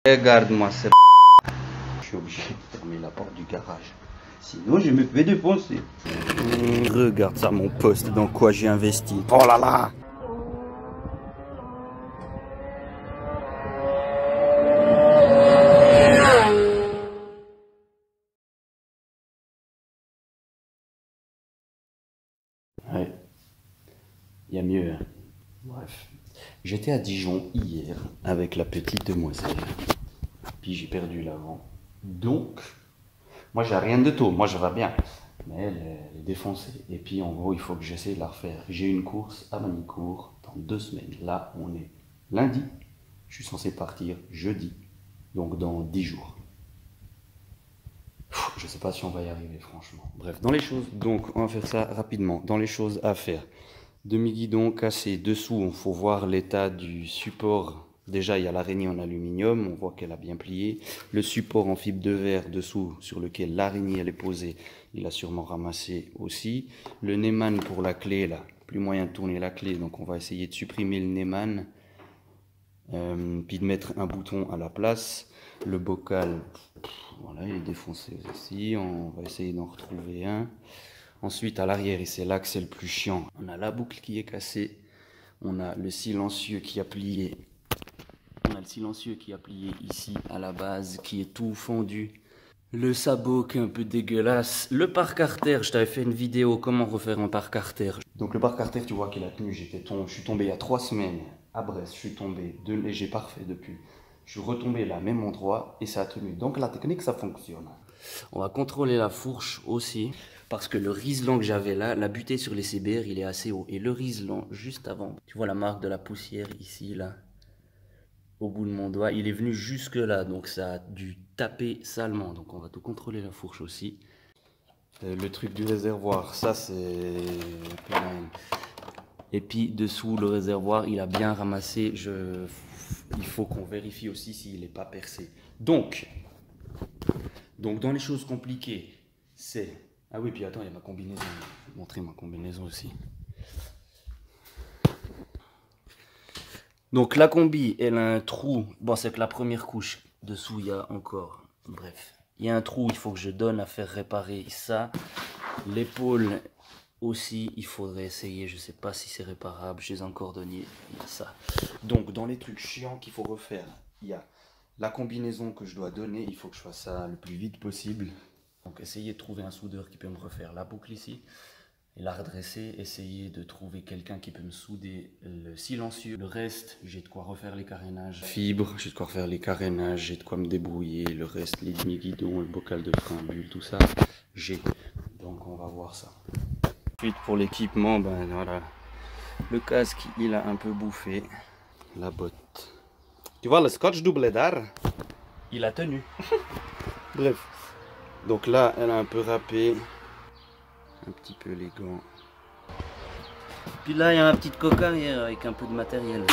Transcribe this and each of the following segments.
Regarde-moi ce. Je suis obligé de fermer la porte du garage. Sinon, je me fais défoncer. Regarde ça, mon poste, dans quoi j'ai investi. Oh là là! Ouais, il y a mieux. Hein. Bref, j'étais à Dijon hier avec la petite demoiselle. Puis j'ai perdu l'avant. Donc, moi j'ai rien de tout, moi je vais bien. Mais elle est défoncée. Et puis en gros, il faut que j'essaie de la refaire. J'ai une course à Manicourt dans 2 semaines. Là, on est lundi. Je suis censé partir jeudi. Donc dans 10 jours. Je sais pas si on va y arriver, franchement. Bref, dans les choses, donc on va faire ça rapidement. Dans les choses à faire. Demi-guidon cassé. Dessous, il faut voir l'état du support. Déjà, il y a l'araignée en aluminium, on voit qu'elle a bien plié. Le support en fibre de verre dessous, sur lequel l'araignée elle est posée, il a sûrement ramassé aussi. Le Neyman pour la clé, là, plus moyen de tourner la clé, donc on va essayer de supprimer le Neyman. Puis de mettre un bouton à la place. Le bocal, voilà, il est défoncé aussi, on va essayer d'en retrouver un. Ensuite, à l'arrière, et c'est là que c'est le plus chiant, on a la boucle qui est cassée. On a le silencieux qui a plié. On a le silencieux qui a plié ici à la base, qui est tout fondu. Le sabot qui est un peu dégueulasse. Le parc-artère, je t'avais fait une vidéo comment refaire un parc-artère. Donc le parc-artère, tu vois qu'il a tenu. Je suis tombé il y a 3 semaines à Brest. Je suis tombé et j'ai pas refait depuis. Je suis retombé là, même endroit, et ça a tenu. Donc la technique, ça fonctionne. On va contrôler la fourche aussi. Parce que le riselant que j'avais là, la butée sur les CBR, il est assez haut. Et le riselant, juste avant, tu vois la marque de la poussière ici, là. Au bout de mon doigt, il est venu jusque là, donc ça a dû taper salement. Donc on va tout contrôler la fourche aussi. Le truc du réservoir, ça c'est plein. Et puis dessous le réservoir, il a bien ramassé. Il faut qu'on vérifie aussi s'il n'est pas percé. Donc dans les choses compliquées, c'est... Ah oui, puis attends, il y a ma combinaison. Je vais vous montrer ma combinaison aussi. Donc la combi, elle a un trou. Bon, c'est que la première couche, dessous, il y a encore... Bref, il y a un trou, il faut que je donne à faire réparer ça. L'épaule aussi, il faudrait essayer. Je ne sais pas si c'est réparable. Chez un cordonnier, il y a ça. Donc, dans les trucs chiants qu'il faut refaire, il y a la combinaison que je dois donner. Il faut que je fasse ça le plus vite possible. Donc, essayer de trouver un soudeur qui peut me refaire la boucle ici. Et la redresser, essayer de trouver quelqu'un qui peut me souder le silencieux. Le reste, j'ai de quoi refaire les carénages. Fibre, j'ai de quoi refaire les carénages, j'ai de quoi me débrouiller. Le reste, les demi-guidons, le bocal de frein, bulle, tout ça, j'ai. Donc on va voir ça. Ensuite pour l'équipement, ben voilà. Le casque, il a un peu bouffé. La botte. Tu vois le scotch double d'art? Il a tenu. Bref. Donc là, elle a un peu râpé. Un petit peu les gants. Puis là, il y a ma petite coque arrière avec un peu de matériel.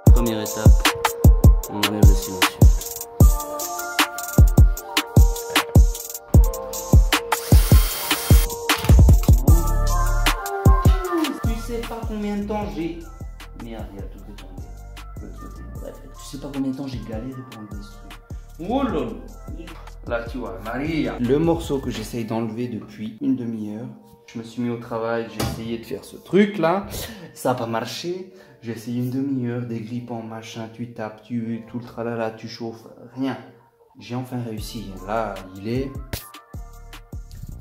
Première étape, on enlève le silencieux. Tu sais pas combien de temps j'ai... Merde, il y a tout détombé. Bref, tu sais pas combien de temps j'ai galéré pour enlever ce truc. Oh là là. Là tu vois, Maria. Le morceau que j'essaye d'enlever depuis une demi-heure. Je me suis mis au travail, j'ai essayé de faire ce truc là. Ça n'a pas marché. J'ai essayé une demi-heure, des grippants, machin, tu tapes, tout le tralala, tu chauffes, rien. J'ai enfin réussi. Là, il est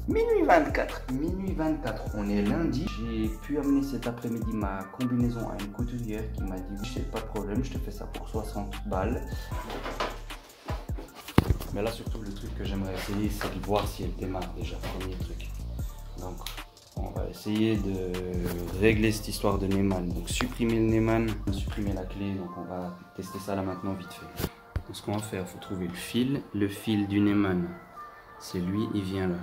minuit 24. Minuit 24, on est lundi. J'ai pu amener cet après-midi ma combinaison à une couturière qui m'a dit oui, c'est pas de problème, je te fais ça pour 60 balles. Mais là, surtout, le truc que j'aimerais essayer, c'est de voir si elle démarre déjà, premier truc. Donc, on va essayer de régler cette histoire de Neyman. Donc, supprimer le Neyman, supprimer la clé. Donc, on va tester ça là maintenant, vite fait. Donc, ce qu'on va faire, il faut trouver le fil. Le fil du Neyman, c'est lui, il vient là.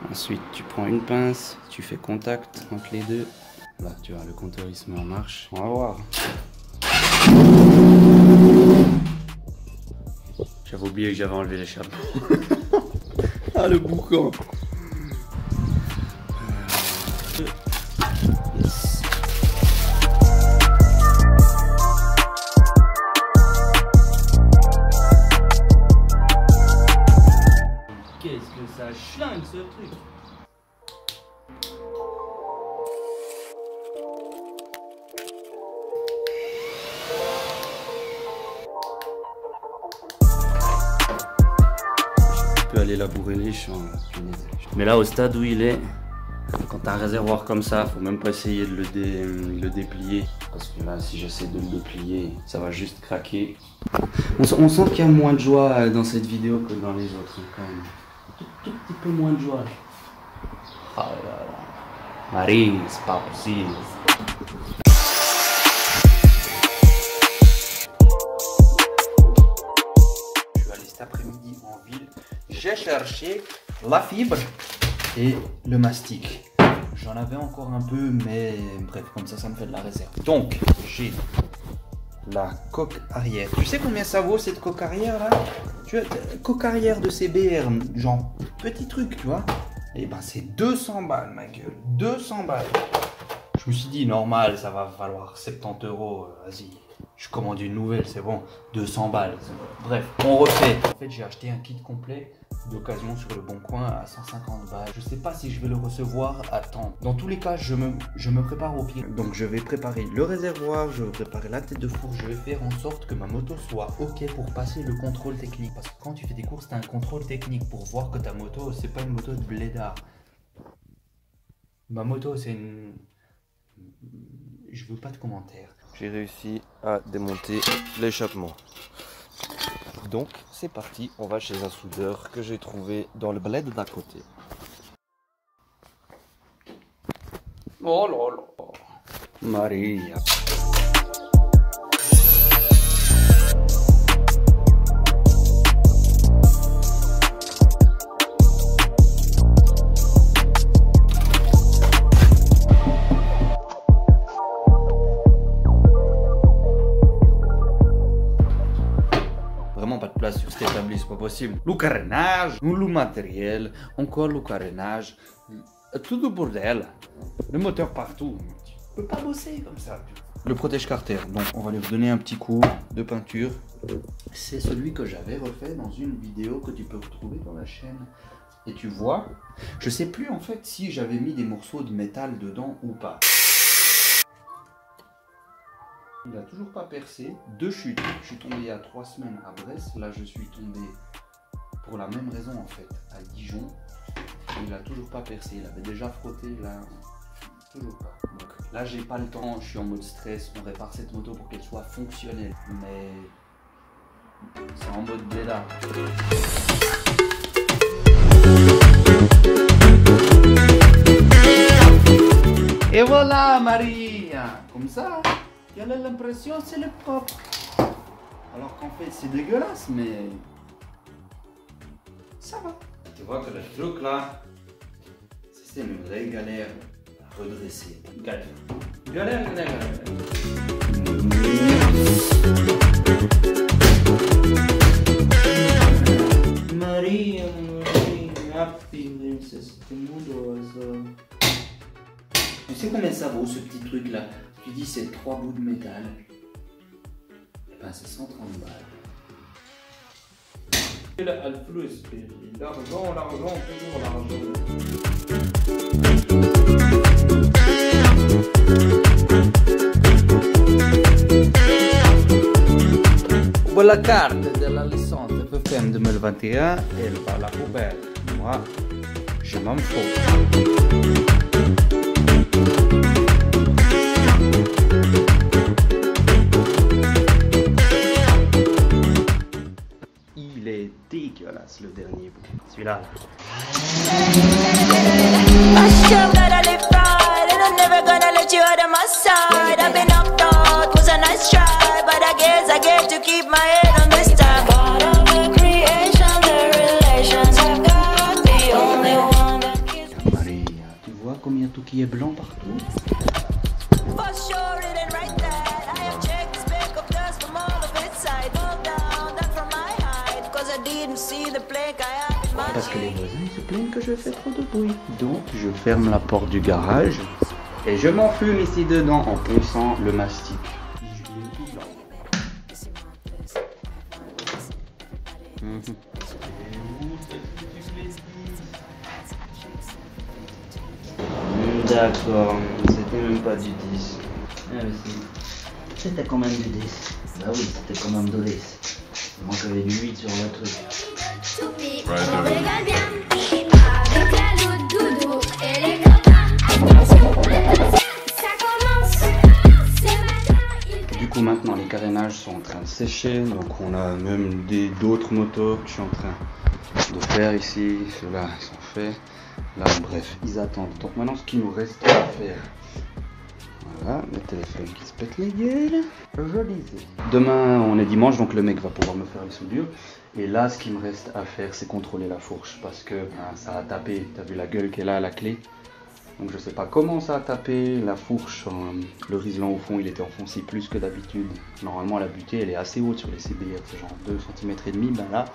Ensuite, tu prends une pince, tu fais contact entre les deux. Là, tu vois, le compteur, il se met en marche. On va voir. J'avais oublié que j'avais enlevé l'échappe. Ah, le boucan. Yes. schlingue ce truc. Je peux aller labourer les champs là, punaise. Mais là au stade où il est, quand t'as un réservoir comme ça, faut même pas essayer de le déplier. Parce que là, si j'essaie de le déplier, ça va juste craquer. On sent qu'il y a moins de joie dans cette vidéo que dans les autres, quand même. Tout petit peu moins de joie. Oh là là. Marie, c'est pas possible. Je suis allé cet après-midi en ville. J'ai cherché la fibre et le mastic. J'en avais encore un peu, mais bref, comme ça me fait de la réserve. Donc, j'ai la coque arrière. Tu sais combien ça vaut cette coque arrière là? Tu vois, coque arrière de CBR, genre petit truc, tu vois. Et ben c'est 200 balles, ma gueule. 200 balles. Je me suis dit, normal, ça va valoir 70 €. Vas-y, je commande une nouvelle, c'est bon. 200 balles. Bref, on refait. En fait, j'ai acheté un kit complet d'occasion sur le bon coin à 150 balles. Je sais pas si je vais le recevoir à temps. Dans tous les cas, je me prépare au pire. Donc je vais préparer le réservoir, je vais préparer la tête de four, je vais faire en sorte que ma moto soit ok pour passer le contrôle technique. Parce que quand tu fais des courses, t'as un contrôle technique pour voir que ta moto, c'est pas une moto de blédard. Ma moto, c'est une... Je veux pas de commentaires. J'ai réussi à démonter l'échappement. Donc c'est parti, on va chez un soudeur que j'ai trouvé dans le bled d'à côté. Oh là là, Maria. Vraiment pas de place sur cet établi, c'est pas possible. Le carénage, le matériel, encore le carénage, tout le bordel. Le moteur partout. Tu peux pas bosser comme ça. Le protège carter, donc on va lui redonner un petit coup de peinture. C'est celui que j'avais refait dans une vidéo que tu peux retrouver dans la chaîne. Et tu vois, je sais plus en fait si j'avais mis des morceaux de métal dedans ou pas. Il n'a toujours pas percé. Deux chutes. Je suis tombé il y a 3 semaines à Brest. Là, je suis tombé pour la même raison en fait à Dijon. Il n'a toujours pas percé. Il avait déjà frotté. Là, toujours pas. Donc là, j'ai pas le temps. Je suis en mode stress. On répare cette moto pour qu'elle soit fonctionnelle. Mais c'est en mode blédard. Et voilà, Maria. Comme ça. Il a l'impression c'est le propre. Alors qu'en fait c'est dégueulasse, mais ça va. Tu vois que le truc là, c'est une vraie galère à redresser. Galère. Galère, galère, galère. Maria, tu sais combien ça vaut ce petit truc là? Tu dis c'est 3 bouts de métal, et ben c'est 130 balles. L'argent, l'argent, toujours l'argent. La carte de la licence de FFM 2021, elle va à la poubelle. Moi, je m'en fous. Dégueulasse le dernier bout. Celui-là. Maria, tu vois combien tout qui est blanc partout? Parce que les voisins se plaignent que je fais trop de bruit. Donc je ferme la porte du garage et je m'enfume ici dedans en ponçant le mastic. D'accord, c'était même pas du 10. C'était quand même du 10. Bah oui, c'était quand même de 10. Moi j'avais du 8 sur le truc. Du coup maintenant les carénages sont en train de sécher, donc on a même d'autres motos que je suis en train de faire ici. Ceux-là ils sont faits. Là bref, ils attendent. Donc maintenant ce qu'il nous reste à faire. Voilà, le téléphone qui se pète les gueules. Je disais. Demain, on est dimanche, donc le mec va pouvoir me faire les soudures. Et là, ce qu'il me reste à faire, c'est contrôler la fourche. Parce que ça a tapé. T'as vu la gueule qu'elle a à la clé. Donc je sais pas comment ça a tapé. La fourche, le riselant au fond, il était enfoncé plus que d'habitude. Normalement, la butée, elle est assez haute sur les CBR. C'est genre 2 cm et demi. Ben là,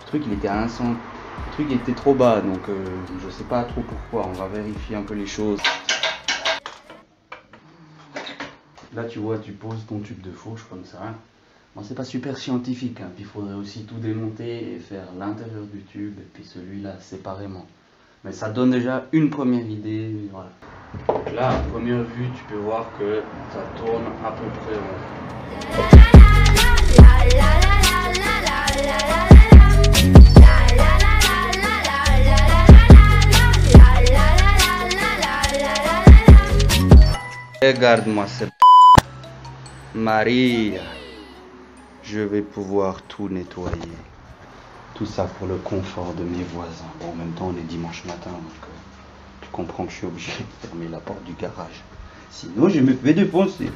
le truc, il était à 1 cm. Le truc, il était trop bas. Donc je sais pas trop pourquoi. On va vérifier un peu les choses. Là, tu vois, tu poses ton tube de fourche comme ça. Bon, c'est pas super scientifique. Puis il faudrait aussi tout démonter et faire l'intérieur du tube et puis celui-là séparément. Mais ça donne déjà une première idée. Voilà. Donc là, à première vue, tu peux voir que ça tourne à peu près rond. Regarde-moi cette Maria. Je vais pouvoir tout nettoyer. Tout ça pour le confort de mes voisins. Bon, en même temps, on est dimanche matin, donc tu comprends que je suis obligé de fermer la porte du garage. Sinon, je me fais défoncer.